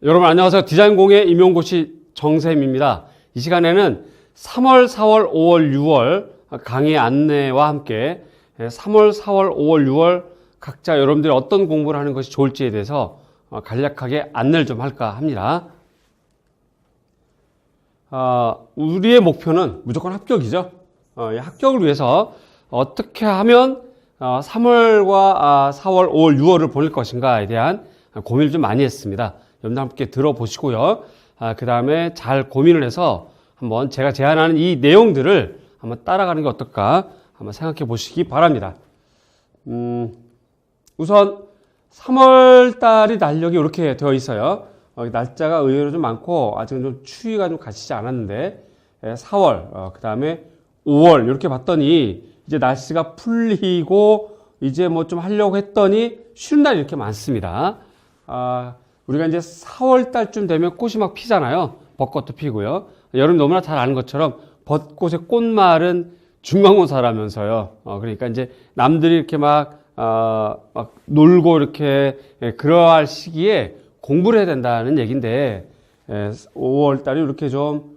여러분 안녕하세요. 디자인공예 임용고시 정쌤입니다. 이 시간에는 3월, 4월, 5월, 6월 강의 안내와 함께 3월, 4월, 5월, 6월 각자 여러분들이 어떤 공부를 하는 것이 좋을지에 대해서 간략하게 안내를 좀 할까 합니다. 우리의 목표는 무조건 합격이죠. 합격을 위해서 어떻게 하면 3월과 4월, 5월, 6월을 보낼 것인가에 대한 고민을 좀 많이 했습니다. 여러분들 함께 들어보시고요. 그 다음에 잘 고민을 해서 한번 제가 제안하는 이 내용들을 한번 따라가는 게 어떨까 한번 생각해 보시기 바랍니다. 우선 3월 달이 달력이 이렇게 되어 있어요. 날짜가 의외로 좀 많고 아직은 좀 추위가 좀 가시지 않았는데 4월, 그 다음에 5월 이렇게 봤더니 이제 날씨가 풀리고 이제 뭐 좀 하려고 했더니 쉬는 날이 이렇게 많습니다. 우리가 이제 4월 달쯤 되면 꽃이 막 피잖아요. 벚꽃도 피고요. 여러분 너무나 잘 아는 것처럼 벚꽃의 꽃말은 중간고사라면서요. 그러니까 이제 남들이 이렇게 막 놀고 이렇게 그러할 시기에 공부를 해야 된다는 얘기인데 5월 달이 이렇게 좀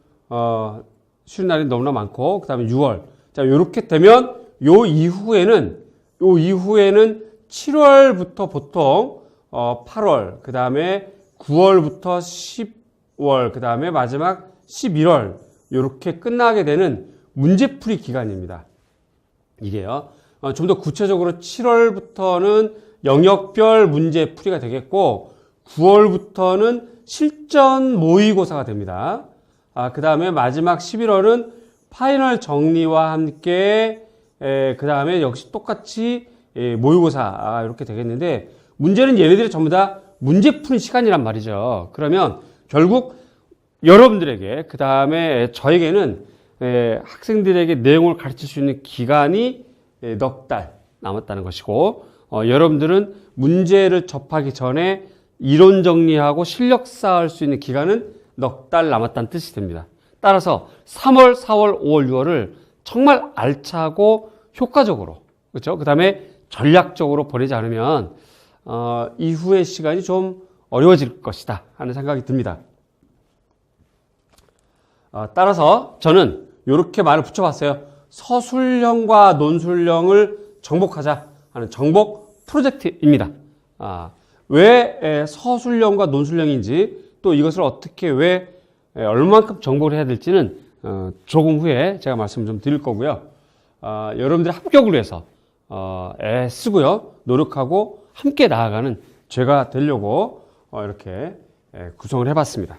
쉬는 날이 너무나 많고 그 다음에 6월. 자, 요렇게 되면 요 이후에는 7월부터 보통 8월, 그 다음에 9월부터 10월, 그 다음에 마지막 11월 이렇게 끝나게 되는 문제풀이 기간입니다. 이게요. 좀 더 구체적으로 7월부터는 영역별 문제풀이가 되겠고 9월부터는 실전 모의고사가 됩니다. 그 다음에 마지막 11월은 파이널 정리와 함께 그 다음에 역시 똑같이 모의고사 이렇게 되겠는데 문제는 얘네들이 전부 다 문제 푸는 시간이란 말이죠. 그러면 결국 여러분들에게 그 다음에 저에게는 학생들에게 내용을 가르칠 수 있는 기간이 넉 달 남았다는 것이고 여러분들은 문제를 접하기 전에 이론 정리하고 실력 쌓을 수 있는 기간은 넉 달 남았다는 뜻이 됩니다. 따라서 3월, 4월, 5월, 6월을 정말 알차고 효과적으로 그렇죠? 그 다음에 전략적으로 보내지 않으면 이후의 시간이 좀 어려워질 것이다 하는 생각이 듭니다. 따라서 저는 이렇게 말을 붙여봤어요. 서술형과 논술형을 정복하자 하는 정복 프로젝트입니다. 왜 서술형과 논술형인지 또 이것을 어떻게 왜 얼마만큼 정복을 해야 될지는 조금 후에 제가 말씀을 좀 드릴 거고요. 여러분들의 합격을 위해서 애쓰고요. 노력하고 함께 나아가는 제가 되려고 이렇게 구성을 해봤습니다.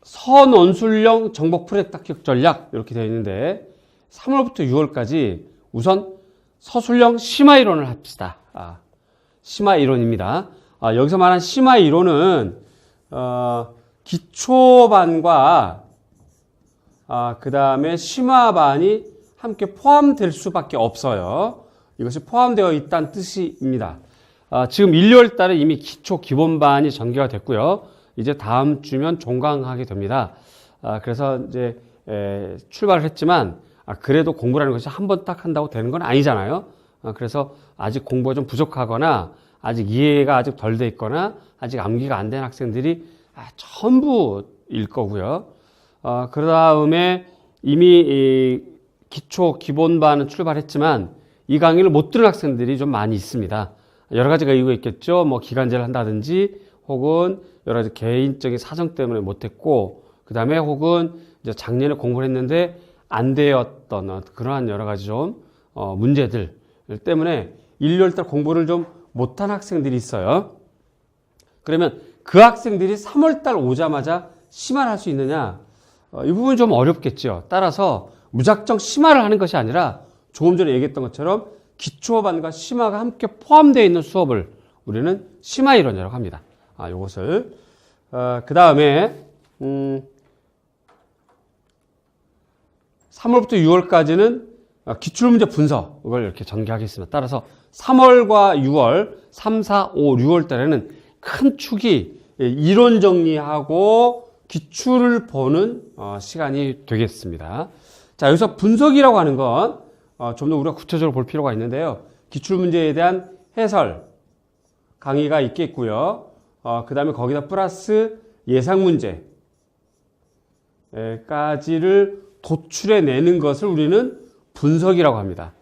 서논술형 정복 프로젝트 합격 전략 이렇게 되어 있는데 3월부터 6월까지 우선 서술형 심화 이론을 합시다. 심화 이론입니다. 여기서 말한 심화 이론은 기초반과 그 다음에 심화반이 함께 포함될 수밖에 없어요. 이것이 포함되어 있다는 뜻입니다. 지금 1, 2월 달에 이미 기초 기본반이 전개가 됐고요. 이제 다음 주면 종강하게 됩니다. 그래서 이제 출발을 했지만 그래도 공부라는 것이 한 번 딱 한다고 되는 건 아니잖아요. 그래서 아직 공부가 좀 부족하거나 아직 이해가 아직 덜 돼 있거나 아직 암기가 안 된 학생들이 전부일 거고요. 그 다음에 이미 이 기초 기본반은 출발했지만 이 강의를 못 들은 학생들이 좀 많이 있습니다. 여러 가지가 이유가 있겠죠. 뭐 기간제를 한다든지 혹은 여러 가지 개인적인 사정 때문에 못했고 그 다음에 혹은 이제 작년에 공부를 했는데 안 되었던 그러한 여러 가지 좀 문제들 때문에 1, 2월달 공부를 좀 못한 학생들이 있어요. 그러면 그 학생들이 3월달 오자마자 심화를 할 수 있느냐? 이 부분이 좀 어렵겠죠. 따라서 무작정 심화를 하는 것이 아니라 조금 전에 얘기했던 것처럼 기초반과 심화가 함께 포함되어 있는 수업을 우리는 심화 이론이라고 합니다. 요것을 그 다음에 3월부터 6월까지는 기출문제 분석을 이렇게 전개하겠습니다. 따라서 3월과 6월, 3, 4, 5, 6월 달에는 큰 축이 이론 정리하고 기출을 보는 시간이 되겠습니다. 자, 여기서 분석이라고 하는 건 좀 더 우리가 구체적으로 볼 필요가 있는데요. 기출문제에 대한 해설 강의가 있겠고요. 그 다음에 거기다 플러스 예상문제까지를 도출해내는 것을 우리는 분석이라고 합니다.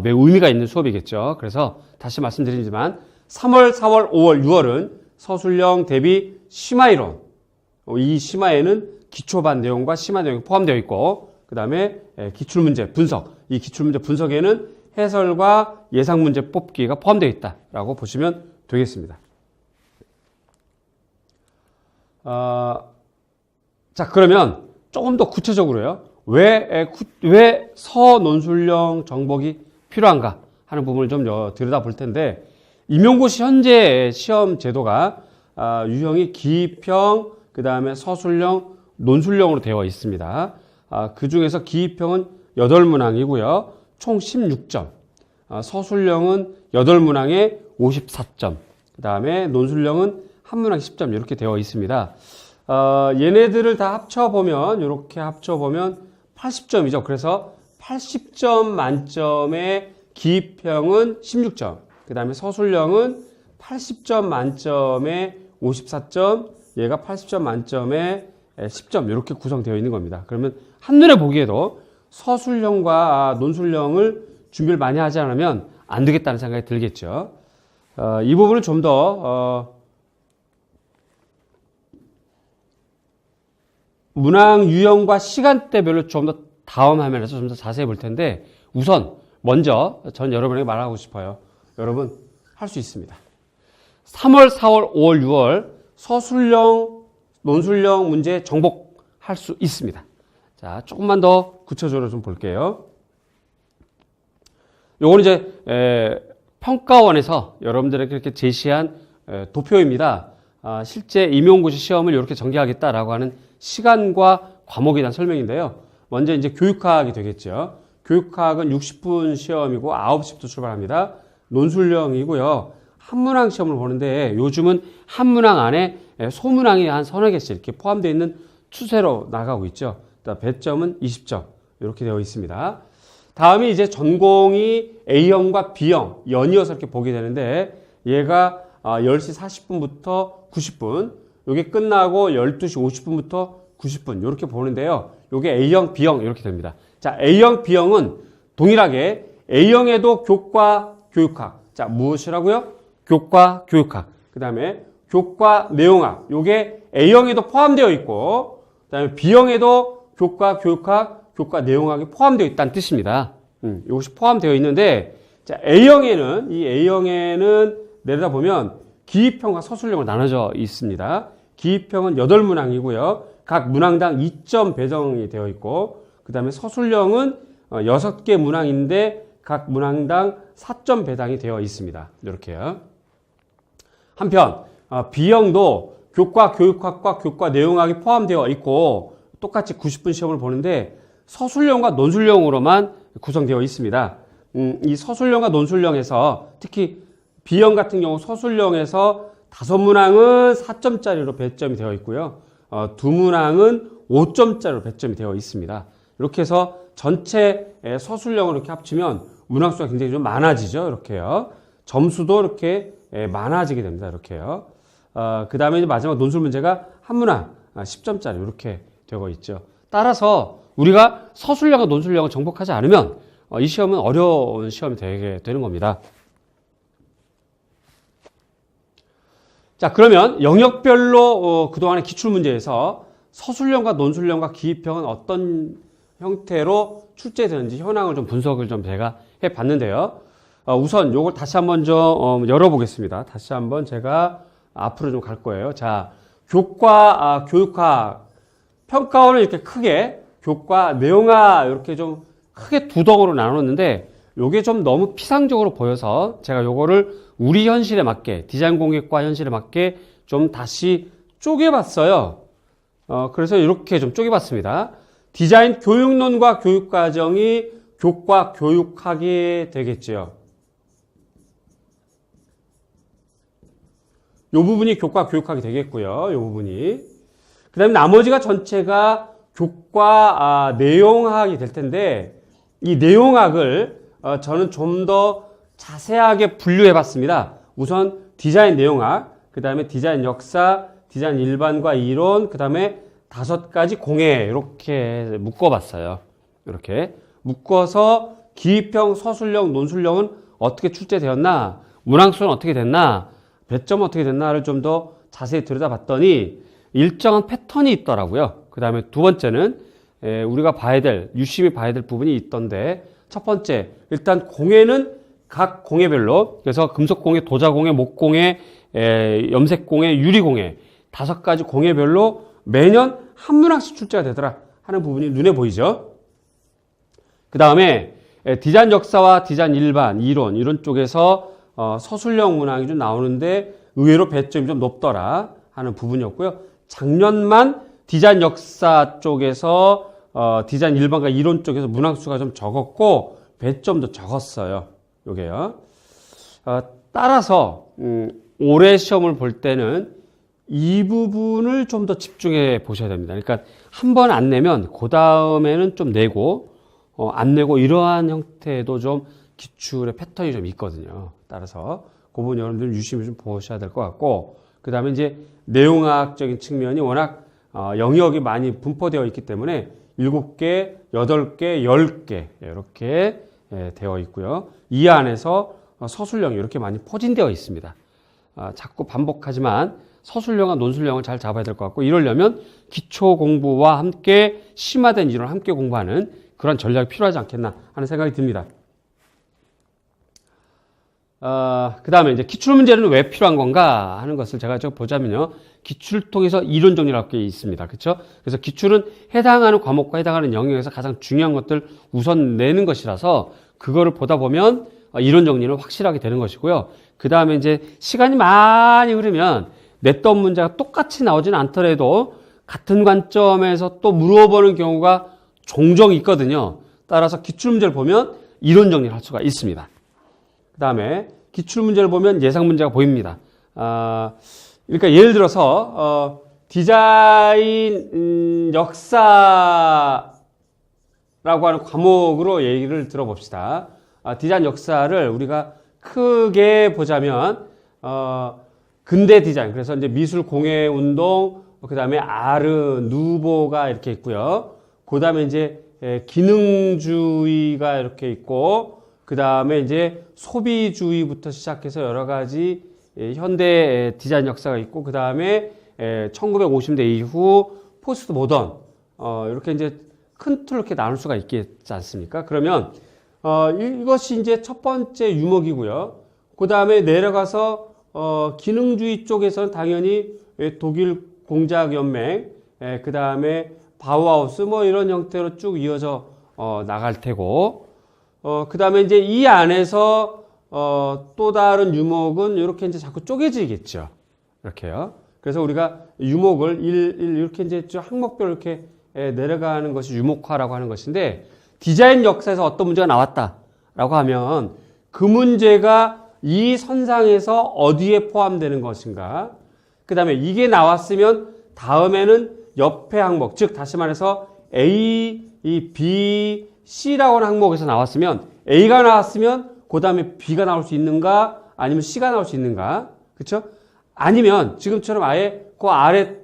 매우 의미가 있는 수업이겠죠. 그래서 다시 말씀드리지만 3월, 4월, 5월, 6월은 서술형 대비 심화이론, 이 심화에는 기초반 내용과 심화 내용이 포함되어 있고, 그 다음에 기출문제 분석, 이 기출문제 분석에는 해설과 예상문제 뽑기가 포함되어 있다라고 보시면 되겠습니다. 자, 그러면 조금 더 구체적으로요. 왜 서논술형 정복이 필요한가 하는 부분을 좀 들여다 볼 텐데, 임용고시 현재 시험 제도가 유형이 기입형, 그 다음에 서술형, 논술형으로 되어 있습니다. 그 중에서 기입형은 8문항이고요. 총 16점. 서술형은 8문항에 54점. 그 다음에 논술형은 1문항 10점 이렇게 되어 있습니다. 얘네들을 다 합쳐보면, 이렇게 합쳐보면 80점이죠. 그래서 80점 만점에 기입형은 16점. 그 다음에 서술형은 80점 만점에 54점, 얘가 80점 만점에 10점 이렇게 구성되어 있는 겁니다. 그러면 한눈에 보기에도 서술형과 논술형을 준비를 많이 하지 않으면 안 되겠다는 생각이 들겠죠. 이 부분을 좀 더 문항 유형과 시간대별로 좀 더 다음 화면에서 좀 더 자세히 볼 텐데, 우선 먼저 전 여러분에게 말하고 싶어요. 여러분 할 수 있습니다. 3월, 4월, 5월, 6월 서술형, 논술형 문제 정복할 수 있습니다. 자, 조금만 더 구체적으로 좀 볼게요. 요거는 이제 평가원에서 여러분들에게 이렇게 제시한 도표입니다. 실제 임용고시 시험을 이렇게 전개하겠다라고 하는 시간과 과목에 대한 설명인데요. 먼저 이제 교육학이 되겠죠. 교육학은 60분 시험이고 9시부터 출발합니다. 논술형이고요. 한문항 시험을 보는데 요즘은 한문항 안에 소문항이 한 서너 개씩 이렇게 포함되어 있는 추세로 나가고 있죠. 배점은 20점 이렇게 되어 있습니다. 다음에 이제 전공이 A형과 B형 연이어서 이렇게 보게 되는데, 얘가 10시 40분부터 90분, 요게 끝나고 12시 50분부터 90분 이렇게 보는데요. 요게 A형, B형 이렇게 됩니다. 자, A형, B형은 동일하게 A형에도 교과, 교육학. 자, 무엇이라고요? 교과, 교육학. 그 다음에 교과, 내용학. 요게 A형에도 포함되어 있고, 그 다음에 B형에도 교과, 교육학, 교과, 내용학이 포함되어 있다는 뜻입니다. 이것이 포함되어 있는데, 자, A형에는, 이 A형에는 내려다보면 기입형과 서술형으로 나눠져 있습니다. 기입형은 8문항이고요. 각 문항당 2점 배정이 되어 있고, 그 다음에 서술형은 6개 문항인데 각 문항당 4점 배당이 되어 있습니다. 이렇게요. 한편 B형도 교과, 교육학과 교과, 내용학이 포함되어 있고 똑같이 90분 시험을 보는데 서술형과 논술형으로만 구성되어 있습니다. 이 서술형과 논술형에서 특히 B형 같은 경우 서술형에서 5문항은 4점짜리로 배점이 되어 있고요. 2문항은 5점짜리로 배점이 되어 있습니다. 이렇게 해서 전체 서술형을 이렇게 합치면 문항수가 굉장히 좀 많아지죠. 이렇게요. 점수도 이렇게 많아지게 됩니다. 이렇게요. 그 다음에 이제 마지막 논술 문제가 한 문항 10점짜리 이렇게 되고 있죠. 따라서 우리가 서술형과 논술형을 정복하지 않으면 이 시험은 어려운 시험이 되게 되는 겁니다. 자, 그러면 영역별로 그동안의 기출문제에서 서술형과 논술형과 기입형은 어떤 형태로 출제되는지 현황을 좀 분석을 좀 제가 해봤는데요. 우선 요걸 다시 한번 좀 열어보겠습니다. 다시 한번 제가 앞으로 좀 갈 거예요. 자, 교과, 교육학, 평가원을 이렇게 크게 교과, 내용학 이렇게 좀 크게 두 덩어리로 나눴는데 요게 좀 너무 피상적으로 보여서 제가 요거를 우리 현실에 맞게, 디자인 공예과 현실에 맞게 좀 다시 쪼개봤어요. 그래서 이렇게 좀 쪼개봤습니다. 디자인 교육론과 교육과정이 교과, 교육학이 되겠죠. 요 부분이 교과, 교육학이 되겠고요. 요 부분이. 그 다음에 나머지가 전체가 교과, 내용학이 될 텐데, 이 내용학을 저는 좀 더 자세하게 분류해 봤습니다. 우선 디자인 내용학, 그 다음에 디자인 역사, 디자인 일반과 이론, 그 다음에 5가지 공예 이렇게 묶어봤어요. 이렇게 묶어서 기입형, 서술형, 논술형은 어떻게 출제되었나, 문항수는 어떻게 됐나, 배점은 어떻게 됐나를 좀 더 자세히 들여다봤더니 일정한 패턴이 있더라고요. 그 다음에 두 번째는 우리가 봐야 될, 유심히 봐야 될 부분이 있던데, 첫 번째, 일단 공예는 각 공예별로, 그래서 금속공예, 도자공예, 목공예, 염색공예, 유리공예 5가지 공예별로 매년 한 문항씩 출제가 되더라 하는 부분이 눈에 보이죠. 그 다음에 디자인 역사와 디자인 일반, 이론 쪽에서 서술형 문항이 좀 나오는데 의외로 배점이 좀 높더라 하는 부분이었고요. 작년만 디자인 역사 쪽에서 디자인 일반과 이론 쪽에서 문항수가 좀 적었고 배점도 적었어요. 요게요. 따라서 올해 시험을 볼 때는 이 부분을 좀 더 집중해 보셔야 됩니다. 그러니까 한 번 안 내면 그 다음에는 좀 내고 안 내고 이러한 형태도 좀 기출의 패턴이 좀 있거든요. 따라서 그 부분 여러분들 유심히 좀 보셔야 될 것 같고, 그 다음에 이제 내용학적인 측면이 워낙 영역이 많이 분포되어 있기 때문에 7개, 8개, 10개 이렇게 되어 있고요. 이 안에서 서술형이 이렇게 많이 포진되어 있습니다. 자꾸 반복하지만 서술형과 논술형을 잘 잡아야 될 것 같고, 이러려면 기초 공부와 함께 심화된 이론을 함께 공부하는 그런 전략이 필요하지 않겠나 하는 생각이 듭니다. 그 다음에 이제 기출문제는 왜 필요한 건가 하는 것을 제가 좀 보자면요. 기출을 통해서 이론 정리라는 게 있습니다. 그렇죠? 그래서 기출은 해당하는 과목과 해당하는 영역에서 가장 중요한 것들 우선 내는 것이라서 그거를 보다 보면 이론 정리는 확실하게 되는 것이고요. 그 다음에 이제 시간이 많이 흐르면 냈던 문제가 똑같이 나오지는 않더라도 같은 관점에서 또 물어보는 경우가 종종 있거든요. 따라서 기출문제를 보면 이론 정리를 할 수가 있습니다. 그 다음에 기출문제를 보면 예상문제가 보입니다. 그러니까 예를 들어서 디자인 역사라고 하는 과목으로 얘기를 들어봅시다. 디자인 역사를 우리가 크게 보자면 근대 디자인, 그래서 이제 미술 공예 운동, 그 다음에 아르, 누보가 이렇게 있고요. 그 다음에 이제 기능주의가 이렇게 있고, 그 다음에 이제 소비주의부터 시작해서 여러 가지 현대 디자인 역사가 있고, 그 다음에 1950년 이후 포스트 모던, 이렇게 이제 큰 틀로 이렇게 나눌 수가 있겠지 않습니까? 그러면 이것이 이제 첫 번째 유목이고요. 그 다음에 내려가서 기능주의 쪽에서는 당연히 독일 공작연맹, 그 다음에 바우하우스 뭐 이런 형태로 쭉 이어져 나갈 테고, 그 다음에 이제 이 안에서 또 다른 유목은 이렇게 이제 자꾸 쪼개지겠죠. 이렇게요. 그래서 우리가 유목을 이렇게 이제 항목별로 이렇게 내려가는 것이 유목화라고 하는 것인데, 디자인 역사에서 어떤 문제가 나왔다라고 하면 그 문제가 이 선상에서 어디에 포함되는 것인가, 그 다음에 이게 나왔으면 다음에는 옆에 항목, 즉 다시 말해서 A, B, C라고 하는 항목에서 나왔으면 A가 나왔으면 그 다음에 B가 나올 수 있는가, 아니면 C가 나올 수 있는가, 그렇죠? 아니면 지금처럼 아예 그 아래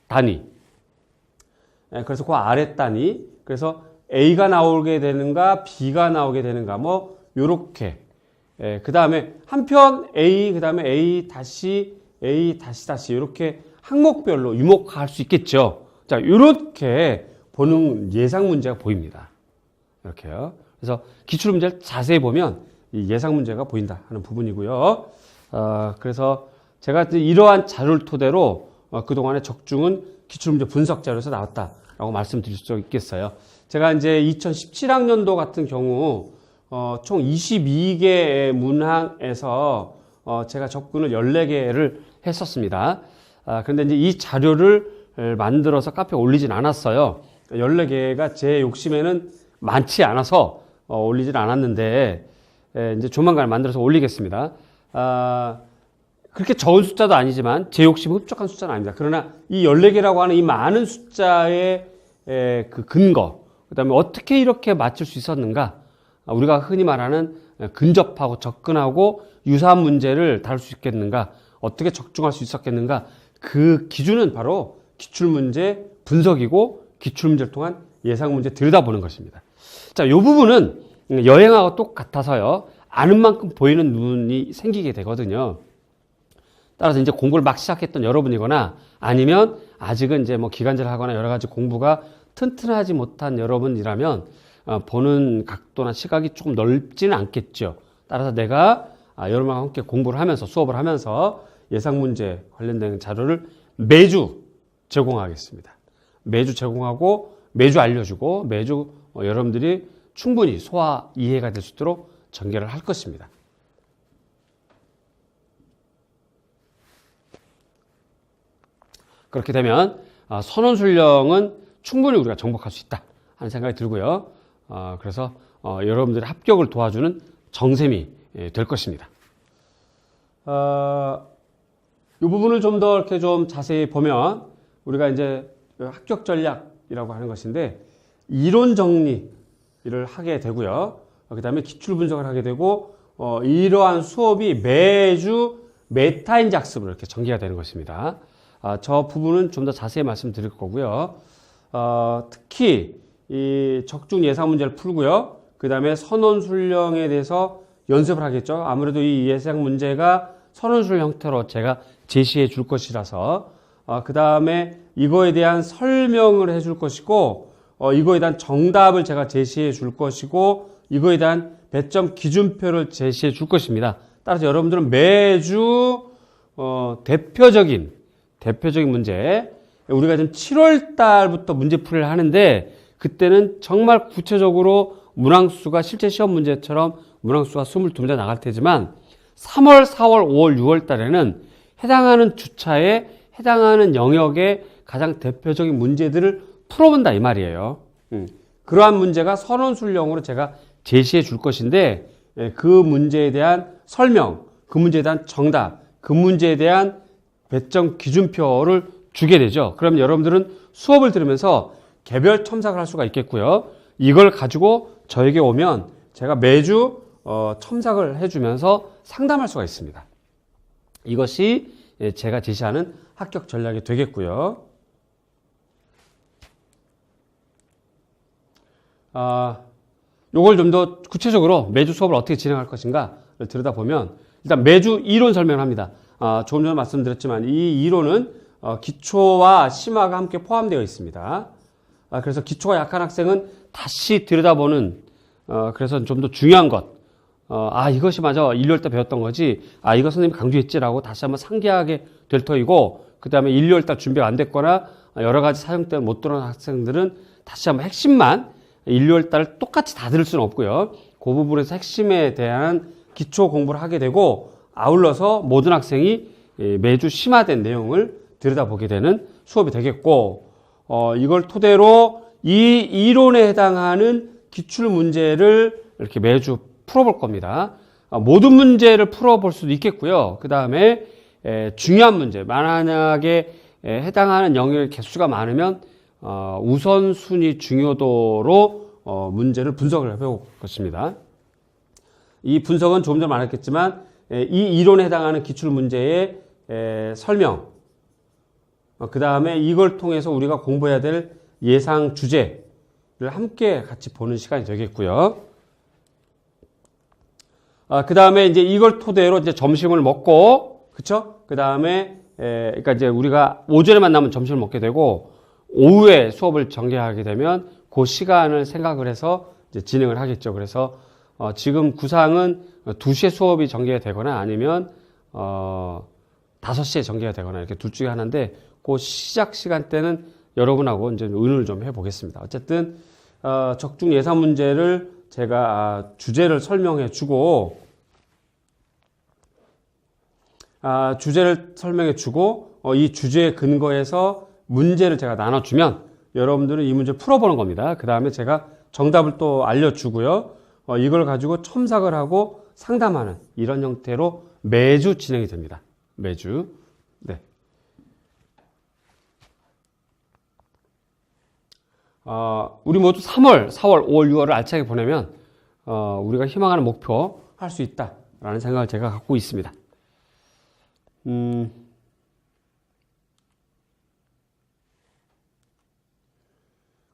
단위, 그래서 그 아래 단위, 그래서 A가 나오게 되는가, B가 나오게 되는가, 뭐 요렇게. 그 다음에 한편 A, 그 다음에 A 다시 이렇게 항목별로 유목화할 수 있겠죠. 자, 이렇게 보는 예상 문제가 보입니다. 이렇게요. 그래서 기출 문제를 자세히 보면 이 예상 문제가 보인다 하는 부분이고요. 그래서 제가 이러한 자료를 토대로 그동안의 적중은 기출 문제 분석 자료에서 나왔다라고 말씀드릴 수 있겠어요. 제가 이제 2017학년도 같은 경우 총 22개의 문항에서 제가 접근을 14개를 했었습니다. 그런데 이제 이 자료를 만들어서 카페에 올리진 않았어요. 14개가 제 욕심에는 많지 않아서 올리진 않았는데, 이제 조만간 만들어서 올리겠습니다. 그렇게 적은 숫자도 아니지만 제 욕심 흡족한 숫자는 아닙니다. 그러나 이 14개라고 하는 이 많은 숫자의 그 근거, 그 다음에 어떻게 이렇게 맞출 수 있었는가, 우리가 흔히 말하는 근접하고 접근하고 유사한 문제를 다룰 수 있겠는가, 어떻게 적중할 수 있었겠는가, 그 기준은 바로 기출문제 분석이고 기출문제를 통한 예상문제 들여다보는 것입니다. 자, 이 부분은 여행하고 똑같아서요, 아는 만큼 보이는 눈이 생기게 되거든요. 따라서 이제 공부를 막 시작했던 여러분이거나 아니면 아직은 이제 뭐 기간제를 하거나 여러 가지 공부가 튼튼하지 못한 여러분이라면 보는 각도나 시각이 조금 넓지는 않겠죠. 따라서 내가 여러분과 함께 공부를 하면서 수업을 하면서 예상문제 관련된 자료를 매주 제공하겠습니다. 매주 제공하고 매주 알려주고 매주 여러분들이 충분히 소화 이해가 될 수 있도록 전개를 할 것입니다. 그렇게 되면 선원술령은 충분히 우리가 정복할 수 있다 하는 생각이 들고요. 그래서 여러분들의 합격을 도와주는 정셈이 될 것입니다. 이 부분을 좀 더 이렇게 좀 자세히 보면 우리가 이제 합격 전략이라고 하는 것인데 이론 정리를 하게 되고요. 그 다음에 기출 분석을 하게 되고 이러한 수업이 매주 메타인지 학습으로 이렇게 전개가 되는 것입니다. 저 부분은 좀 더 자세히 말씀드릴 거고요. 특히 이 적중 예상 문제를 풀고요. 그 다음에 선원술령에 대해서 연습을 하겠죠. 아무래도 이 예상 문제가 선원술 형태로 제가 제시해 줄 것이라서 그 다음에 이거에 대한 설명을 해 줄 것이고 이거에 대한 정답을 제가 제시해 줄 것이고 이거에 대한 배점 기준표를 제시해 줄 것입니다. 따라서 여러분들은 매주 대표적인 문제, 우리가 지금 7월 달부터 문제풀이를 하는데 그때는 정말 구체적으로 문항수가 실제 시험 문제처럼 문항수가 22문제 나갈 테지만 3월, 4월, 5월, 6월 달에는 해당하는 주차에 해당하는 영역의 가장 대표적인 문제들을 풀어본다 이 말이에요. 그러한 문제가 선원술령으로 제가 제시해 줄 것인데 그 문제에 대한 설명, 그 문제에 대한 정답, 그 문제에 대한 배점 기준표를 주게 되죠. 그럼 여러분들은 수업을 들으면서 개별 첨삭을 할 수가 있겠고요. 이걸 가지고 저에게 오면 제가 매주 첨삭을 해주면서 상담할 수가 있습니다. 이것이 제가 제시하는 합격 전략이 되겠고요. 요걸 좀 더 구체적으로 매주 수업을 어떻게 진행할 것인가를 들여다보면 일단 매주 이론 설명을 합니다. 조금 전에 말씀드렸지만 이 이론은 기초와 심화가 함께 포함되어 있습니다. 그래서 기초가 약한 학생은 다시 들여다보는 그래서 좀 더 중요한 것 이것이 맞아 1월 때 배웠던 거지 이거 선생님이 강조했지라고 다시 한번 상기하게 될 터이고 그 다음에 1월 달 준비가 안 됐거나 여러 가지 사정 때문에 못 들어온 학생들은 다시 한번 핵심만 1월 달 똑같이 다 들을 수는 없고요. 그 부분에서 핵심에 대한 기초 공부를 하게 되고 아울러서 모든 학생이 매주 심화된 내용을 들여다보게 되는 수업이 되겠고 이걸 토대로 이 이론에 해당하는 기출 문제를 이렇게 매주 풀어볼 겁니다. 모든 문제를 풀어볼 수도 있겠고요. 그 다음에 중요한 문제, 만약에 해당하는 영역의 개수가 많으면 우선순위 중요도로 문제를 분석을 해볼 것입니다. 이 분석은 조금 전에 말했겠지만 이 이론에 해당하는 기출 문제의 설명, 그 다음에 이걸 통해서 우리가 공부해야 될 예상 주제를 함께 같이 보는 시간이 되겠고요. 그 다음에 이제 이걸 토대로 이제 점심을 먹고, 그쵸? 그 다음에, 그러니까 이제 우리가 오전에 만나면 점심을 먹게 되고, 오후에 수업을 전개하게 되면 그 시간을 생각을 해서 이제 진행을 하겠죠. 그래서, 지금 구상은 2시에 수업이 전개가 되거나 아니면, 5시에 전개가 되거나 이렇게 둘 중에 하나인데, 그 시작 시간대는 여러분하고 이제 의논을 좀 해보겠습니다. 어쨌든, 적중 예상 문제를 제가 주제를 설명해 주고 이 주제에 근거해서 문제를 제가 나눠주면 여러분들은 이 문제 풀어보는 겁니다. 그 다음에 제가 정답을 또 알려주고요. 이걸 가지고 첨삭을 하고 상담하는 이런 형태로 매주 진행이 됩니다. 매주. 네. 우리 모두 3월, 4월, 5월, 6월을 알차게 보내면 우리가 희망하는 목표 할 수 있다라는 생각을 제가 갖고 있습니다.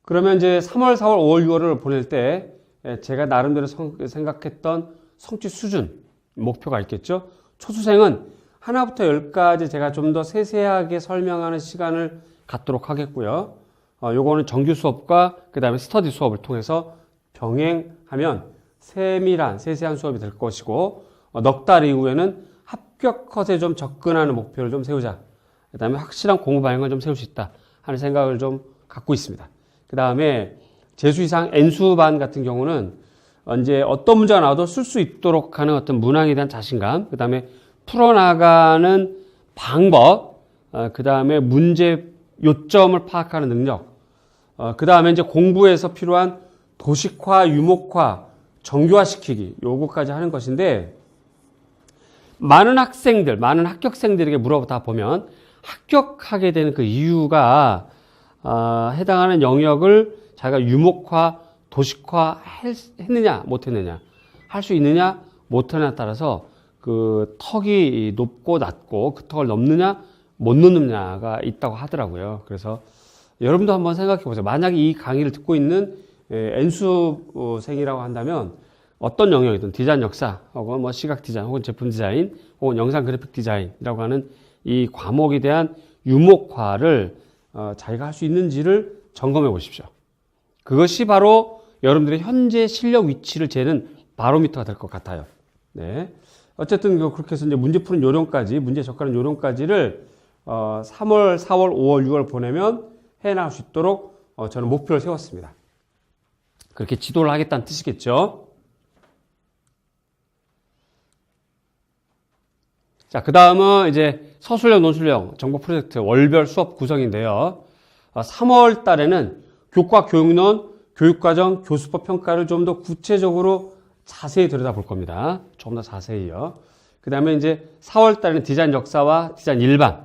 그러면 이제 3월, 4월, 5월, 6월을 보낼 때 제가 나름대로 생각했던 성취 수준, 목표가 있겠죠. 초수생은 하나부터 10까지 제가 좀 더 세세하게 설명하는 시간을 갖도록 하겠고요. 요거는 정규 수업과 그 다음에 스터디 수업을 통해서 병행하면 세밀한, 세세한 수업이 될 것이고, 넉 달 이후에는 합격 컷에 좀 접근하는 목표를 좀 세우자. 그 다음에 확실한 공부 방향을 좀 세울 수 있다 하는 생각을 좀 갖고 있습니다. 그 다음에 재수 이상 N수반 같은 경우는 이제 어떤 문제가 나와도 쓸 수 있도록 하는 어떤 문항에 대한 자신감, 그 다음에 풀어나가는 방법, 그 다음에 문제 요점을 파악하는 능력, 그 다음에 이제 공부에서 필요한 도식화, 유목화, 정교화시키기, 요거까지 하는 것인데, 많은 학생들, 많은 합격생들에게 물어보다 보면 합격하게 되는 그 이유가 해당하는 영역을 자기가 유목화, 도식화 했느냐, 못했느냐, 할 수 있느냐, 못하느냐에 따라서 그 턱이 높고 낮고 그 턱을 넘느냐, 못 넘느냐가 있다고 하더라고요. 그래서 여러분도 한번 생각해 보세요. 만약에 이 강의를 듣고 있는 N수생이라고 한다면 어떤 영역이든 디자인 역사, 혹은 뭐 시각 디자인, 혹은 제품 디자인, 혹은 영상 그래픽 디자인이라고 하는 이 과목에 대한 유목화를 자기가 할 수 있는지를 점검해 보십시오. 그것이 바로 여러분들의 현재 실력 위치를 재는 바로미터가 될 것 같아요. 네. 어쨌든 그렇게 해서 이제 문제 푸는 요령까지, 문제 접근하는 요령까지를 3월, 4월, 5월, 6월 보내면 해나갈 수 있도록 저는 목표를 세웠습니다. 그렇게 지도를 하겠다는 뜻이겠죠. 자, 그 다음은 이제 서술형, 논술형, 정보 프로젝트 월별 수업 구성인데요. 3월 달에는 교과, 교육론, 교육과정, 교수법 평가를 좀 더 구체적으로 자세히 들여다볼 겁니다. 조금 더 자세히요. 그 다음에 이제 4월 달에는 디자인 역사와 디자인 일반,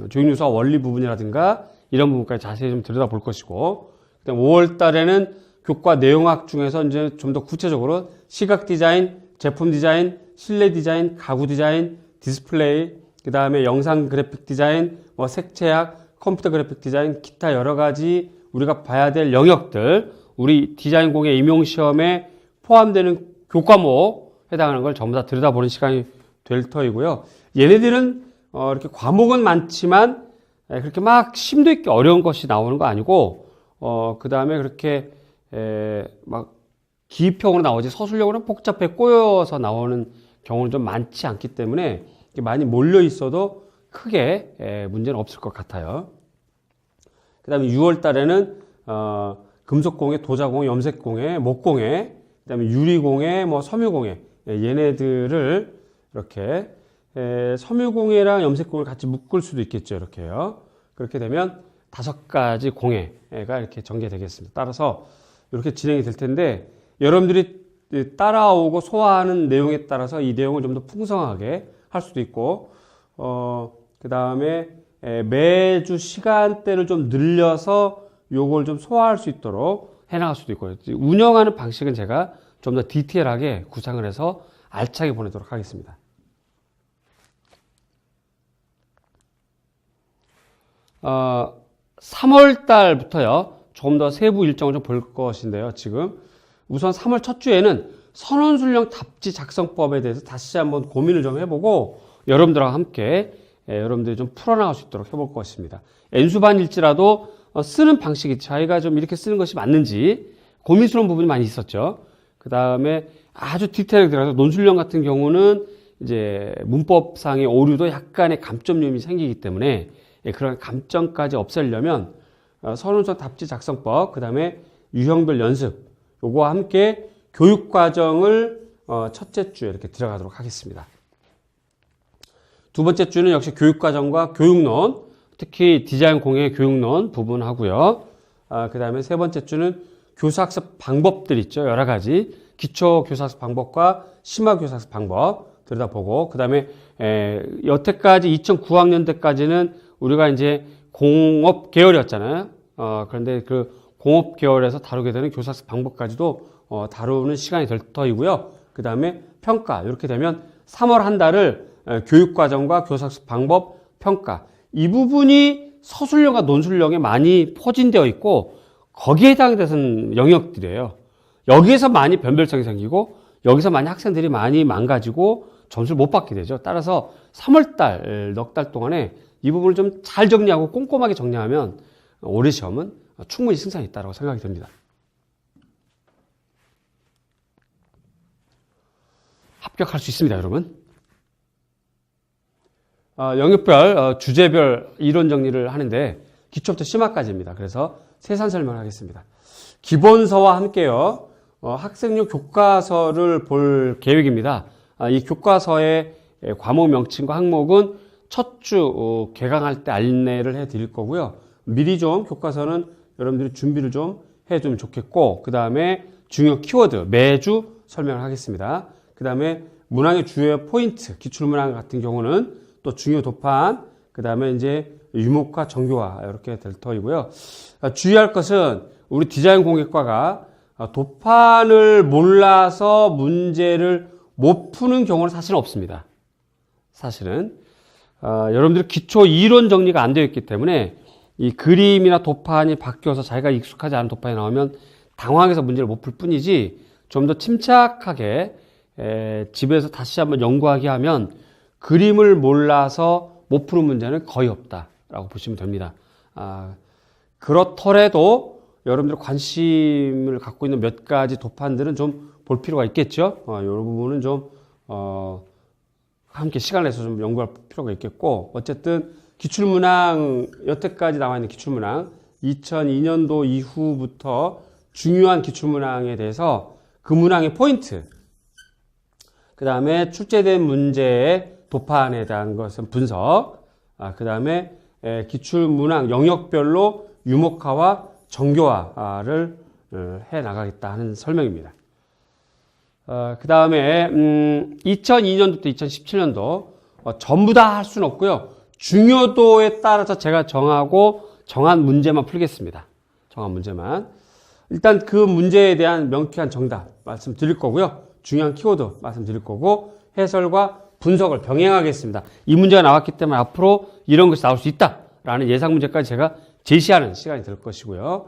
조익요소와 원리 부분이라든가 이런 부분까지 자세히 좀 들여다볼 것이고, 그 다음에 5월 달에는 교과 내용학 중에서 이제 좀 더 구체적으로 시각 디자인, 제품 디자인, 실내 디자인, 가구 디자인, 디스플레이, 그 다음에 영상 그래픽 디자인, 뭐 색채학, 컴퓨터 그래픽 디자인, 기타 여러 가지 우리가 봐야 될 영역들, 우리 디자인 공예 임용 시험에 포함되는 교과목 해당하는 걸 전부 다 들여다보는 시간이 될 터이고요. 얘네들은 이렇게 과목은 많지만 그렇게 막 심도 있게 어려운 것이 나오는 거 아니고, 그 다음에 그렇게 막 기입형으로 나오지 서술형으로는 복잡해 꼬여서 나오는 경우는 좀 많지 않기 때문에 많이 몰려 있어도 크게 문제는 없을 것 같아요. 그 다음에 6월 달에는 금속공예, 도자공예, 염색공예, 목공예, 그 다음에 유리공예, 뭐 섬유공예, 얘네들을 이렇게 섬유공예랑 염색공예를 같이 묶을 수도 있겠죠. 이렇게요. 그렇게 되면 5가지 공예가 이렇게 전개되겠습니다. 따라서 이렇게 진행이 될 텐데, 여러분들이 따라오고 소화하는 내용에 따라서 이 내용을 좀 더 풍성하게 할 수도 있고, 그 다음에 매주 시간대를 좀 늘려서 요걸 좀 소화할 수 있도록 해나갈 수도 있고요. 운영하는 방식은 제가 좀 더 디테일하게 구상을 해서 알차게 보내도록 하겠습니다. 3월 달부터요, 조금 더 세부 일정을 좀 볼 것인데요. 지금 우선 3월 첫 주에는 선원술령 답지 작성법에 대해서 다시 한번 고민을 좀 해보고 여러분들과 함께 여러분들이 좀 풀어나갈 수 있도록 해볼 것입니다. N수반일지라도 쓰는 방식이 자기가 좀 이렇게 쓰는 것이 맞는지 고민스러운 부분이 많이 있었죠. 그 다음에 아주 디테일하게 들어가서 논술령 같은 경우는 이제 문법상의 오류도 약간의 감점점이 생기기 때문에 그런 감점까지 없애려면 선원술령 답지 작성법, 그 다음에 유형별 연습, 요거와 함께 교육과정을 첫째 주에 이렇게 들어가도록 하겠습니다. 두 번째 주는 역시 교육과정과 교육론, 특히 디자인 공예 교육론 부분 하고요. 그 다음에 세 번째 주는 교사학습 방법들 있죠. 여러 가지. 기초 교사학습 방법과 심화 교사학습 방법 들여다보고, 그 다음에 여태까지 2009학년대까지는 우리가 이제 공업 계열이었잖아요. 그런데 그 공업 계열에서 다루게 되는 교사학습 방법까지도 다루는 시간이 될 터이고요. 그 다음에 평가. 이렇게 되면 3월 한 달을 교육과정과 교사학습 방법 평가. 이 부분이 서술형과 논술형에 많이 포진되어 있고 거기에 해당되는 영역들이에요. 여기에서 많이 변별성이 생기고 여기서 많이 학생들이 많이 망가지고 점수를 못 받게 되죠. 따라서 3월달 넉 달 동안에 이 부분을 좀 잘 정리하고 꼼꼼하게 정리하면 올해 시험은 충분히 승산이 있다고 생각이 듭니다. 합격할 수 있습니다, 여러분. 영역별, 주제별 이론 정리를 하는데 기초부터 심화까지입니다. 그래서 세산 설명을 하겠습니다. 기본서와 함께요. 학생용 교과서를 볼 계획입니다. 이 교과서의 과목 명칭과 항목은 첫 주 개강할 때 안내를 해드릴 거고요. 미리 좀 교과서는 여러분들이 준비를 좀 해두면 좋겠고, 그 다음에 중요 키워드 매주 설명을 하겠습니다. 그 다음에 문항의 주요 포인트, 기출문항 같은 경우는 또 중요 도판, 그 다음에 이제 유목화, 정교화 이렇게 될 터이고요. 주의할 것은 우리 디자인 공예과가 도판을 몰라서 문제를 못 푸는 경우는 사실은 없습니다. 사실은 여러분들 기초 이론 정리가 안 되어 있기 때문에 이 그림이나 도판이 바뀌어서 자기가 익숙하지 않은 도판이 나오면 당황해서 문제를 못 풀 뿐이지 좀 더 침착하게 집에서 다시 한번 연구하게 하면 그림을 몰라서 못 푸는 문제는 거의 없다라고 보시면 됩니다. 그렇더라도 여러분들 관심을 갖고 있는 몇 가지 도판들은 좀 볼 필요가 있겠죠. 이 부분은 좀 함께 시간을 내서 좀 연구할 필요가 있겠고, 어쨌든 기출문항, 여태까지 나와 있는 기출문항 2002년도 이후부터 중요한 기출문항에 대해서 그 문항의 포인트, 그 다음에 출제된 문제의 도판에 대한 것은 분석, 그 다음에 기출문항 영역별로 유목화와 정교화를 해 나가겠다 하는 설명입니다. 그 다음에 2002년도부터 2017년도 전부 다 할 수는 없고요. 중요도에 따라서 제가 정한 문제만 풀겠습니다. 정한 문제만. 일단 그 문제에 대한 명쾌한 정답 말씀드릴 거고요. 중요한 키워드 말씀드릴 거고 해설과 분석을 병행하겠습니다. 이 문제가 나왔기 때문에 앞으로 이런 것이 나올 수 있다라는 예상 문제까지 제가 제시하는 시간이 될 것이고요.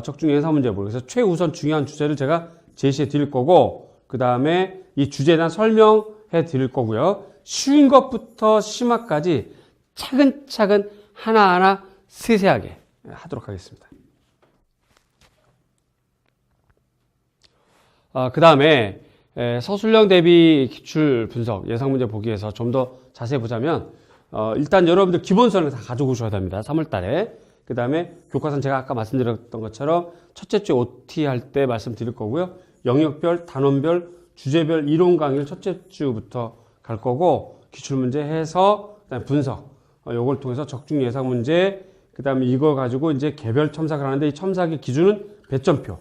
적중 예상 문제 모르겠어서 최우선 중요한 주제를 제가 제시해 드릴 거고, 그 다음에 이 주제에 대한 설명해 드릴 거고요. 쉬운 것부터 심화까지 차근차근 하나하나 세세하게 하도록 하겠습니다. 그 다음에 서술형 대비 기출 분석 예상 문제 보기에서 좀 더 자세히 보자면 일단 여러분들 기본서는 다 가지고 오셔야 됩니다. 3월 달에. 그 다음에 교과서는 제가 아까 말씀드렸던 것처럼 첫째 주 OT 할 때 말씀드릴 거고요. 영역별, 단원별, 주제별 이론 강의를 첫째 주부터 갈 거고, 기출문제 해서 그다음에 분석, 요걸 통해서 적중 예상 문제, 그 다음에 이거 가지고 이제 개별 첨삭을 하는데 이 첨삭의 기준은 배점표.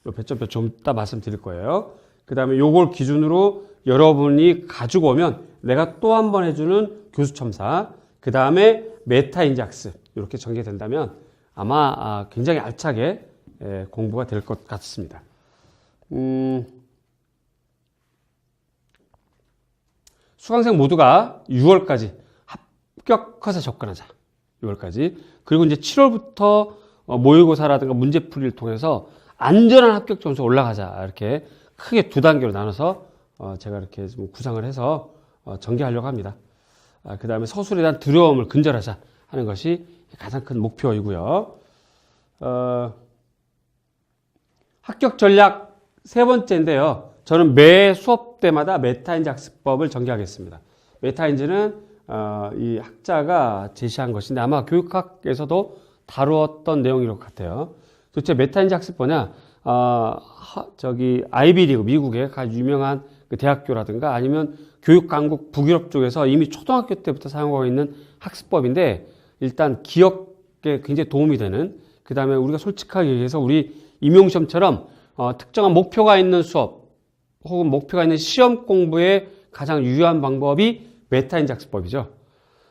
요 배점표 좀 이따 말씀드릴 거예요. 그 다음에 요걸 기준으로 여러분이 가지고 오면 내가 또 한 번 해주는 교수 첨삭, 그 다음에 메타인지 학습, 이렇게 전개된다면 아마 굉장히 알차게 공부가 될 것 같습니다. 수강생 모두가 6월까지 합격컷에 접근하자. 6월까지. 그리고 이제 7월부터 모의고사라든가 문제풀이를 통해서 안전한 합격 점수가 올라가자. 이렇게 크게 두 단계로 나눠서 제가 이렇게 좀 구상을 해서 전개하려고 합니다. 그 다음에 서술에 대한 두려움을 근절하자 하는 것이 가장 큰 목표이고요. 합격 전략 세 번째인데요. 저는 매 수업 때마다 메타인지 학습법을 전개하겠습니다. 메타인지는 이 학자가 제시한 것인데 아마 교육학에서도 다루었던 내용인 것 같아요. 도대체 메타인지 학습 뭐냐? 아이비리그 미국의 가장 유명한 그 대학교라든가 아니면 교육강국 북유럽 쪽에서 이미 초등학교 때부터 사용하고 있는 학습법인데, 일단 기억에 굉장히 도움이 되는, 그 다음에 우리가 솔직하게 얘기해서 우리 임용시험처럼 특정한 목표가 있는 수업 혹은 목표가 있는 시험 공부에 가장 유효한 방법이 메타인지 학습법이죠.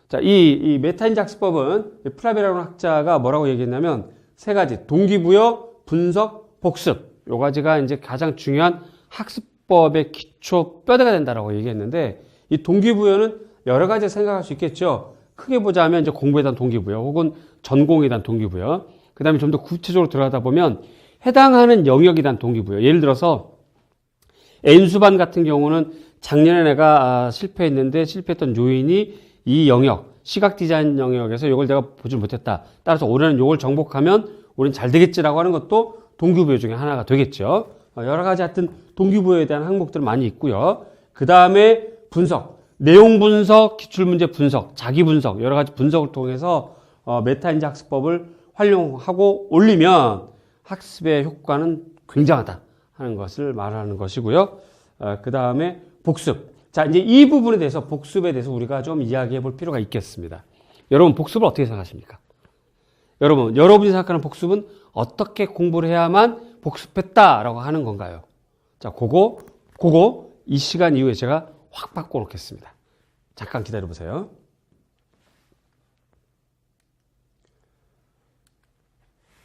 자, 이 메타인지 학습법은 프라베라는 학자가 뭐라고 얘기했냐면 세 가지, 동기부여, 분석, 복습, 요 가지가 이제 가장 중요한 학습 학습법의 기초 뼈대가 된다라고 얘기했는데 이 동기부여는 여러 가지 생각할 수 있겠죠. 크게 보자면 이제 공부에 대한 동기부여 혹은 전공에 대한 동기부여. 그 다음에 좀 더 구체적으로 들어가다 보면 해당하는 영역에 대한 동기부여. 예를 들어서 N수반 같은 경우는 작년에 내가 실패했는데 실패했던 요인이 이 영역, 시각 디자인 영역에서 이걸 내가 보지 못했다. 따라서 올해는 이걸 정복하면 우린 잘 되겠지라고 하는 것도 동기부여 중에 하나가 되겠죠. 여러 가지 하여튼 동기부여에 대한 항목들은 많이 있고요. 그 다음에 분석, 내용 분석, 기출문제 분석, 자기 분석, 여러 가지 분석을 통해서 메타인지 학습법을 활용하고 올리면 학습의 효과는 굉장하다 하는 것을 말하는 것이고요. 그 다음에 복습. 자, 이제 이 부분에 대해서 복습에 대해서 우리가 좀 이야기해 볼 필요가 있겠습니다. 여러분, 복습을 어떻게 생각하십니까? 여러분이 생각하는 복습은 어떻게 공부를 해야만 복습했다라고 하는 건가요? 자, 그거 이 시간 이후에 제가 확 바꿔놓겠습니다. 잠깐 기다려 보세요.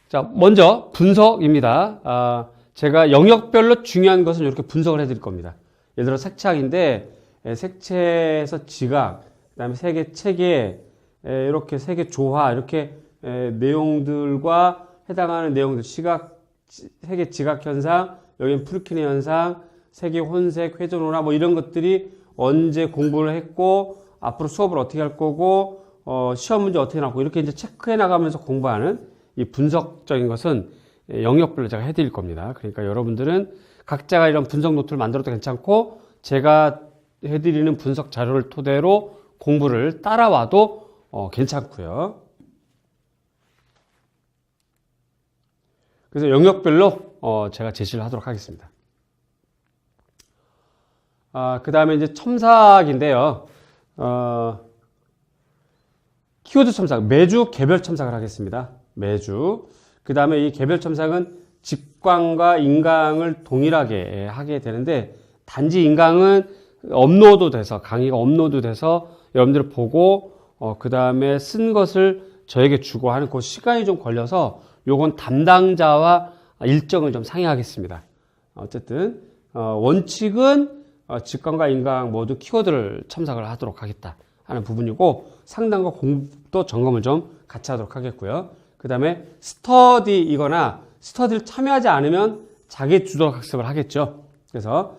자, 먼저 분석입니다. 제가 영역별로 중요한 것은 이렇게 분석을 해드릴 겁니다. 예를 들어 색채학인데 색채에서 지각, 그다음에 색의 체계, 이렇게 색의 조화, 이렇게 내용들과 해당하는 내용들, 시각, 색의 지각 현상, 여기는 프루키네 현상, 색의 혼색, 회전호나 뭐 이런 것들이 언제 공부를 했고 앞으로 수업을 어떻게 할 거고 시험 문제 어떻게 나오고 이렇게 이제 체크해 나가면서 공부하는 이 분석적인 것은 영역별로 제가 해드릴 겁니다. 그러니까 여러분들은 각자가 이런 분석 노트를 만들어도 괜찮고 제가 해드리는 분석 자료를 토대로 공부를 따라와도 괜찮고요. 그래서 영역별로 제가 제시를 하도록 하겠습니다. 그 다음에 이제 첨삭인데요. 키워드 첨삭, 매주 개별 첨삭을 하겠습니다. 매주. 그 다음에 이 개별 첨삭은 직광과 인강을 동일하게 하게 되는데 단지 인강은 업로드 돼서 강의가 업로드 돼서 여러분들 보고 그 다음에 쓴 것을 저에게 주고 하는 그 시간이 좀 걸려서 요건 담당자와 일정을 좀 상의하겠습니다. 어쨌든 원칙은 직관과 인강 모두 키워드를 첨삭을 하도록 하겠다 하는 부분이고 상담과 공부도 점검을 좀 같이 하도록 하겠고요. 그 다음에 스터디이거나 스터디를 참여하지 않으면 자기 주도 학습을 하겠죠. 그래서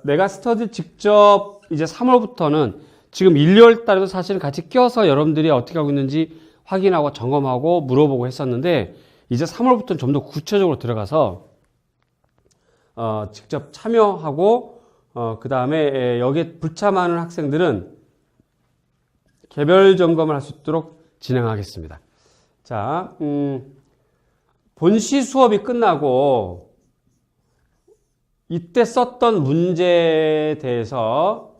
내가 스터디를 직접 이제 3월부터는 지금 1, 2월 달에도 사실은 같이 껴서 여러분들이 어떻게 하고 있는지 확인하고 점검하고 물어보고 했었는데 이제 3월부터는 좀 더 구체적으로 들어가서 직접 참여하고 그 다음에 여기에 불참하는 학생들은 개별 점검을 할 수 있도록 진행하겠습니다. 자, 본시 수업이 끝나고 이때 썼던 문제에 대해서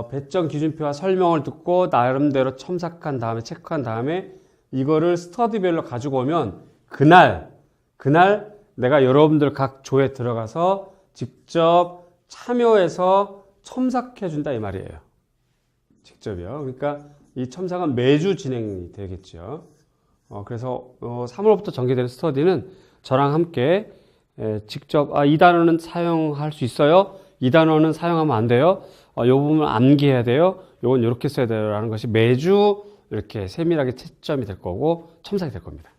배점 기준표와 설명을 듣고 나름대로 첨삭한 다음에 체크한 다음에 이거를 스터디별로 가지고 오면 그날 내가 여러분들 각 조에 들어가서 직접 참여해서 첨삭해 준다 이 말이에요. 직접이요. 그러니까 이 첨삭은 매주 진행이 되겠죠. 그래서 3월부터 전개되는 스터디는 저랑 함께 직접 이 단어는 사용할 수 있어요. 이 단어는 사용하면 안 돼요. 이 부분 암기해야 돼요. 이건 이렇게 써야 돼요. 라는 것이 매주 이렇게 세밀하게 채점이 될 거고 첨삭이 될 겁니다.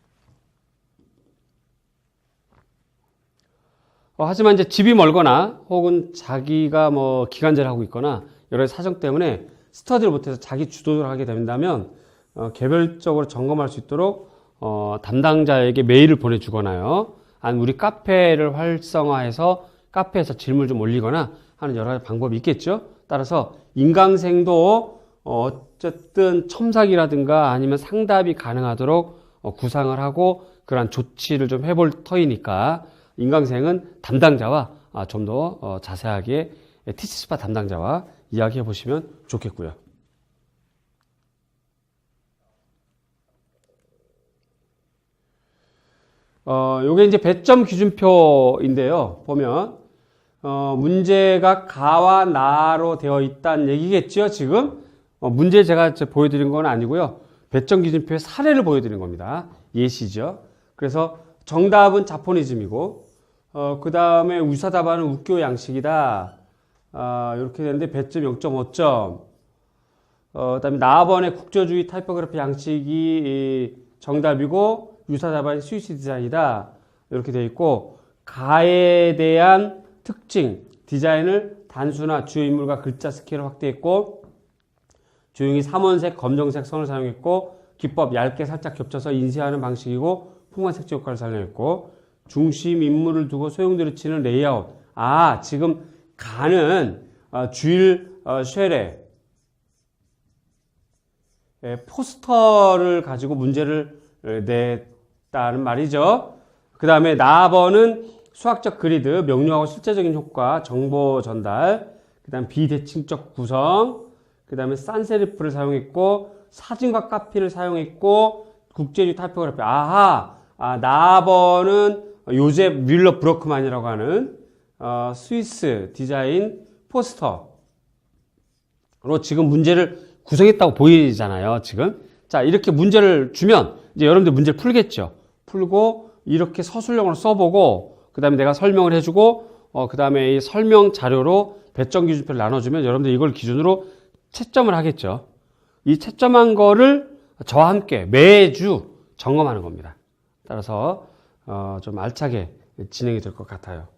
하지만 이제 집이 멀거나 혹은 자기가 뭐 기간제를 하고 있거나 여러 사정 때문에 스터디를 못해서 자기 주도를 하게 된다면 개별적으로 점검할 수 있도록 담당자에게 메일을 보내주거나요. 아니면 우리 카페를 활성화해서 카페에서 질문을 좀 올리거나 하는 여러 가지 방법이 있겠죠. 따라서 인강생도 어쨌든 첨삭이라든가 아니면 상답이 가능하도록 구상을 하고 그러한 조치를 좀 해볼 터이니까 인강생은 담당자와 좀 더 자세하게 티치스파 담당자와 이야기해 보시면 좋겠고요. 요게 이제 배점 기준표인데요. 보면 문제가 가와 나로 되어 있다는 얘기겠죠. 지금 문제 제가 보여드린 건 아니고요. 배점 기준표의 사례를 보여드린 겁니다. 예시죠. 그래서 정답은 자포니즘이고 그 다음에 유사답안은 웃교 양식이다. 이렇게 되는데 배점 0.5점. 그 다음에 나번의 국저주의 타이포그래피 양식이 정답이고 유사답안이 스위스 디자인이다. 이렇게 되어 있고, 가에 대한 특징, 디자인을 단순화, 주요 인물과 글자 스케일을 확대했고, 조용히 삼원색, 검정색 선을 사용했고, 기법 얇게 살짝 겹쳐서 인쇄하는 방식이고, 풍만 색지 효과를 사용했고, 중심 인물을 두고 소용돌이 치는 레이아웃. 지금 가는 주일 쉐레 포스터를 가지고 문제를 냈다는 말이죠. 그 다음에 나번은 수학적 그리드, 명료하고 실제적인 효과, 정보 전달, 그 다음 비대칭적 구성, 그 다음에 산세리프를 사용했고, 사진과 카피를 사용했고, 국제주의 타이포그래피. 나번은 요셉 뮬러 브로크만이라고 하는 스위스 디자인 포스터로 지금 문제를 구성했다고 보이잖아요, 지금. 자, 이렇게 문제를 주면 이제 여러분들 문제를 풀겠죠. 풀고 이렇게 서술형으로 써보고, 그 다음에 내가 설명을 해주고, 그 다음에 이 설명 자료로 배점 기준표를 나눠주면 여러분들 이걸 기준으로 채점을 하겠죠. 이 채점한 거를 저와 함께 매주 점검하는 겁니다. 따라서 좀 알차게 진행이 될 것 같아요.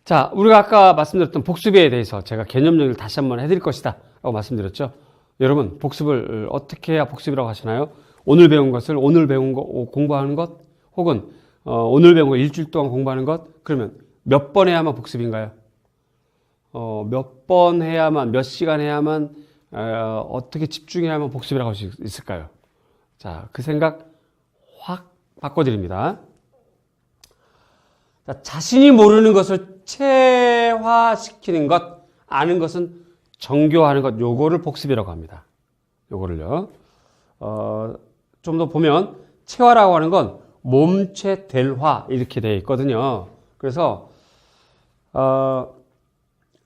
자, 우리가 아까 말씀드렸던 복습에 대해서 제가 개념 정리를 다시 한번 해드릴 것이다 라고 말씀드렸죠. 여러분, 복습을 어떻게 해야 복습이라고 하시나요? 오늘 배운 것을 오늘 배운 거 공부하는 것, 혹은 오늘 배운 거 일주일 동안 공부하는 것, 그러면 몇 번 해야만 복습인가요? 몇 번 해야만, 몇 시간 해야만, 어떻게 집중해야만 복습이라고 할 수 있을까요? 자, 그 생각 확 바꿔드립니다. 자, 자신이 모르는 것을 체화시키는 것, 아는 것은 정교하는 것, 요거를 복습이라고 합니다. 요거를요. 좀 더 보면, 체화라고 하는 건 몸체 델화, 이렇게 되어 있거든요. 그래서,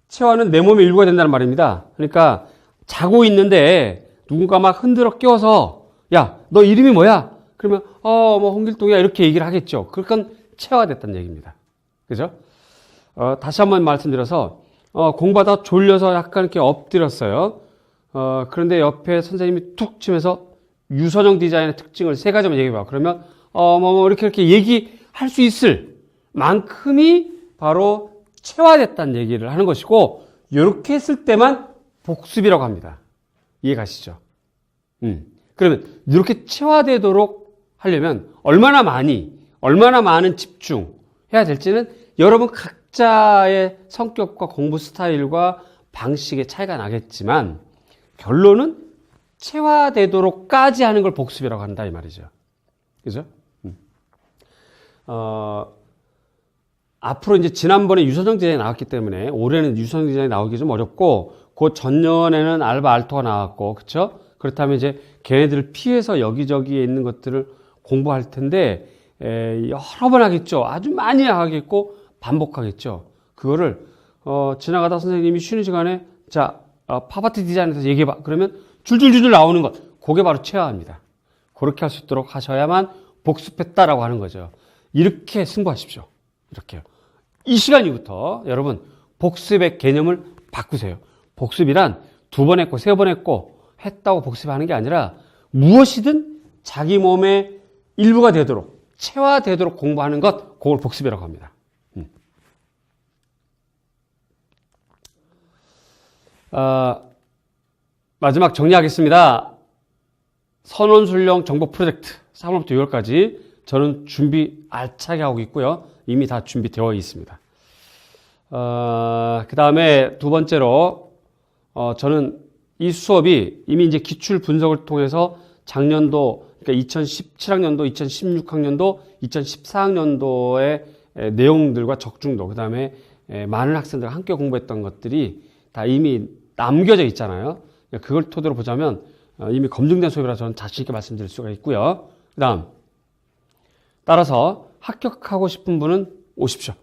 체화는 내 몸의 일부가 된다는 말입니다. 그러니까, 자고 있는데, 누군가 막 흔들어 깨워서, 야, 너 이름이 뭐야? 그러면, 홍길동이야. 이렇게 얘기를 하겠죠. 그러니까, 체화됐다는 얘기입니다. 그죠? 다시 한번 말씀드려서, 공부하다 졸려서 약간 이렇게 엎드렸어요. 그런데 옆에 선생님이 툭 치면서 유선형 디자인의 특징을 3가지만 얘기해봐. 그러면, 이렇게 얘기할 수 있을 만큼이 바로 체화됐다는 얘기를 하는 것이고, 이렇게 했을 때만 복습이라고 합니다. 이해 가시죠? 그러면 이렇게 체화되도록 하려면 얼마나 많은 집중해야 될지는 여러분 각자의 성격과 공부 스타일과 방식의 차이가 나겠지만 결론은 체화되도록까지 하는 걸 복습이라고 한다 이 말이죠. 그죠? 앞으로 이제 지난번에 유선형 디자인이 나왔기 때문에 올해는 유선형 디자인이 나오기 좀 어렵고 그 전년에는 알바 알토가 나왔고 그렇죠? 그렇다면 이제 걔네들을 피해서 여기저기에 있는 것들을 공부할 텐데 여러 번 하겠죠. 아주 많이 하겠고 반복하겠죠. 그거를 지나가다 선생님이 쉬는 시간에 자 팝아트 디자인에서 얘기해봐. 그러면 줄줄줄 나오는 것 그게 바로 체화입니다. 그렇게 할 수 있도록 하셔야만 복습했다라고 하는 거죠. 이렇게 승부하십시오. 이렇게요. 이 시간 이후부터 여러분 복습의 개념을 바꾸세요. 복습이란 2번 했고 3번 했고 했다고 복습하는 게 아니라 무엇이든 자기 몸의 일부가 되도록 체화되도록 공부하는 것 그걸 복습이라고 합니다. 마지막 정리하겠습니다. 선원술령 정보 프로젝트 3월부터 6월까지 저는 준비 알차게 하고 있고요. 이미 다 준비되어 있습니다. 그 다음에 2번째로 저는 이 수업이 이미 이제 기출 분석을 통해서 작년도, 그러니까 2017학년도, 2016학년도, 2014학년도의 내용들과 적중도, 그 다음에 많은 학생들과 함께 공부했던 것들이 다 이미 남겨져 있잖아요. 그걸 토대로 보자면 이미 검증된 수업이라 저는 자신있게 말씀드릴 수가 있고요. 그 다음, 따라서 합격하고 싶은 분은 오십시오.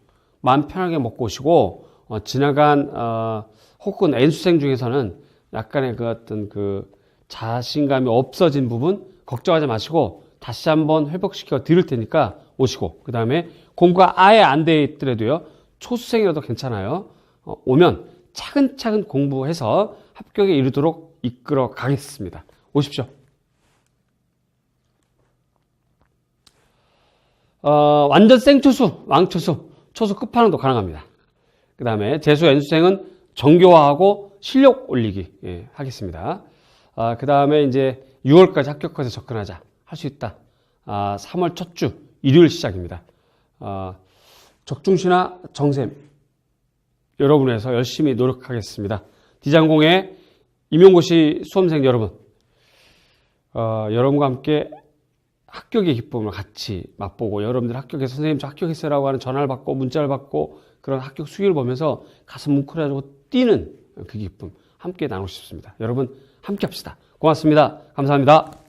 마음 편하게 먹고 오시고, 지나간, 혹은 N수생 중에서는 약간의 그 어떤 그 자신감이 없어진 부분 걱정하지 마시고 다시 한번 회복시켜 드릴 테니까 오시고, 그 다음에 공부가 아예 안 돼 있더라도요, 초수생이라도 괜찮아요. 오면 차근차근 공부해서 합격에 이르도록 이끌어 가겠습니다. 오십시오. 완전 생초수, 왕초수, 초수 끝판왕도 가능합니다. 그 다음에 재수 N수생은 정교화하고 실력 올리기 하겠습니다. 그 다음에 이제 6월까지 합격해서 접근하자. 할 수 있다. 3월 첫 주, 일요일 시작입니다. 적중시나 정샘, 여러분에서 열심히 노력하겠습니다. 디장공의 임용고시 수험생 여러분, 여러분과 함께 합격의 기쁨을 같이 맛보고, 여러분들 합격해서 선생님 저 합격했어요라고 하는 전화를 받고 문자를 받고 그런 합격 수기를 보면서 가슴 뭉클해지고 뛰는 그 기쁨 함께 나누고 싶습니다. 여러분 함께 합시다. 고맙습니다. 감사합니다.